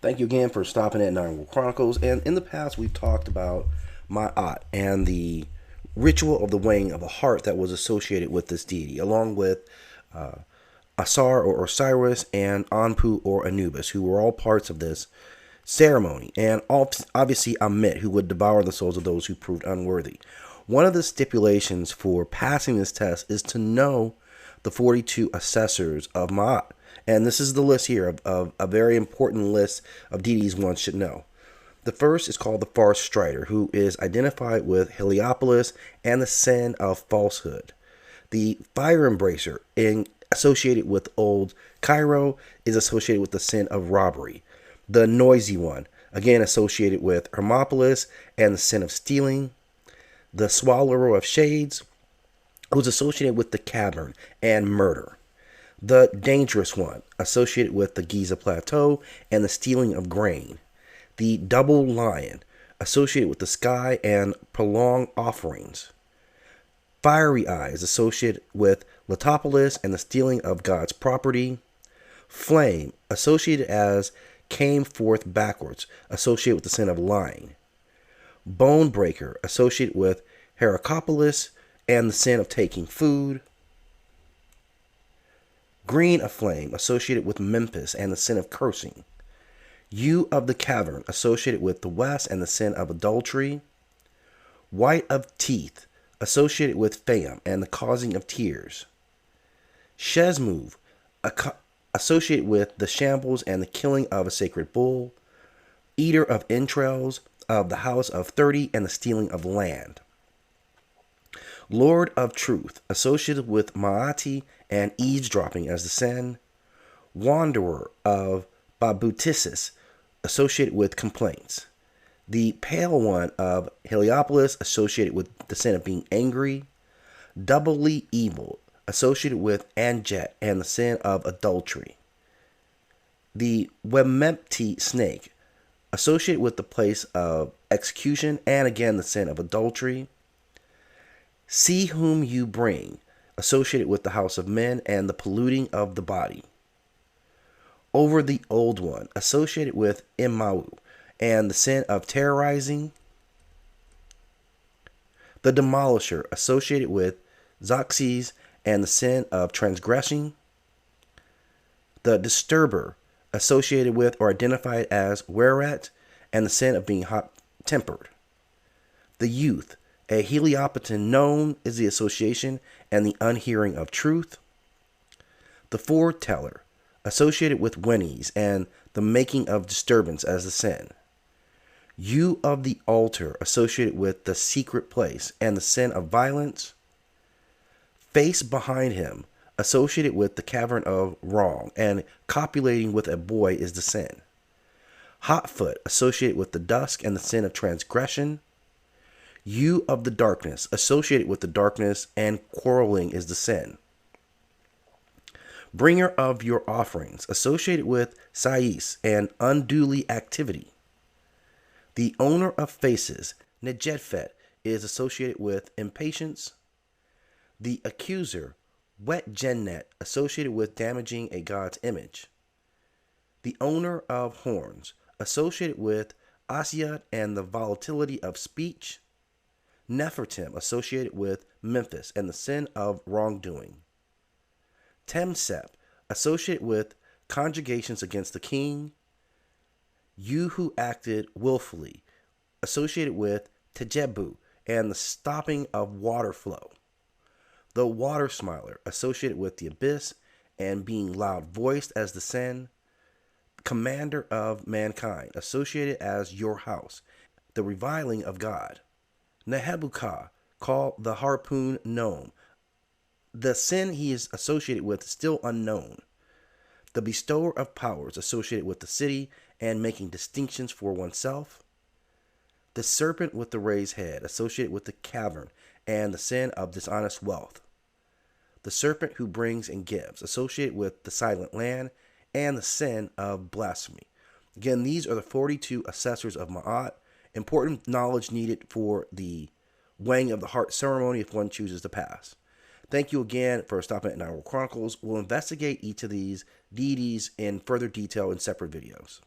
Thank you again for stopping at Nine World Chronicles. And in the past, we've talked about Maat and the ritual of the weighing of the heart that was associated with this deity, along with uh, Asar or Osiris and Anpu or Anubis, who were all parts of this ceremony, and obviously Ammit, who would devour the souls of those who proved unworthy. One of the stipulations for passing this test is to know the 42 assessors of Maat. And this is the list here of a very important list of deities one should know. The first is called the Farce Strider, who is identified with Heliopolis and the sin of falsehood. The Fire Embracer, associated with Old Cairo, is associated with the sin of robbery. The Noisy One, again associated with Hermopolis and the sin of stealing. The Swallower of Shades, who's associated with the cavern and murder. The Dangerous One, associated with the Giza Plateau and the stealing of grain. The Double Lion, associated with the sky and prolonged offerings. Fiery Eyes, associated with Letopolis and the stealing of God's property. Flame, associated as came forth backwards, associated with the sin of lying. Bone Breaker, associated with Heracropolis and the sin of taking food. Green Aflame, associated with Memphis and the sin of cursing. You of the Cavern, associated with the West and the sin of adultery. White of Teeth, associated with Fam and the causing of tears. Shezmove, associated with the shambles and the killing of a sacred bull. Eater of Entrails, of the House of 30 and the stealing of land. Lord of Truth, associated with Maati and eavesdropping as the sin. Wanderer of Babutisis, associated with complaints. The Pale One of Heliopolis, associated with the sin of being angry. Doubly Evil, associated with Anjet and the sin of adultery. The Wemempty Snake, associated with the place of execution and again the sin of adultery. See Whom You Bring, associated with the house of men and the polluting of the body. Over the Old One, associated with Imau and the sin of terrorizing. The Demolisher, associated with Zoxes and the sin of transgressing. The Disturber, associated with or identified as Weret and the sin of being hot-tempered. The Youth, a Heliopotan known is the association and the unhearing of truth. The Foreteller, associated with Winnies and the making of disturbance as the sin. You of the Altar, associated with the secret place and the sin of violence. Face Behind Him, associated with the cavern of wrong and copulating with a boy is the sin. Hotfoot, associated with the dusk and the sin of transgression. You of the Darkness, associated with the darkness and quarreling is the sin. Bringer of your offerings, associated with Sais and unduly activity. The Owner of Faces, Nejedfet, is associated with impatience. The Accuser, Wet Jennet, associated with damaging a god's image. The Owner of Horns, associated with Asiat and the volatility of speech. Nefertim, associated with Memphis and the sin of wrongdoing. Temsep, associated with conjugations against the king. You who acted willfully, associated with Tejebu and the stopping of water flow. The Water Smiler, associated with the abyss and being loud-voiced as the sin. Commander of mankind, associated as your house, the reviling of God. Nehebuka, called the harpoon gnome. The sin he is associated with is still unknown. The bestower of powers, associated with the city and making distinctions for oneself. The serpent with the raised head, associated with the cavern and the sin of dishonest wealth. The serpent who brings and gives, associated with the silent land and the sin of blasphemy. Again, these are the 42 assessors of Ma'at. Important knowledge needed for the weighing of the heart ceremony if one chooses to pass. Thank you again for stopping at Nine World Chronicles. We'll investigate each of these deities in further detail in separate videos.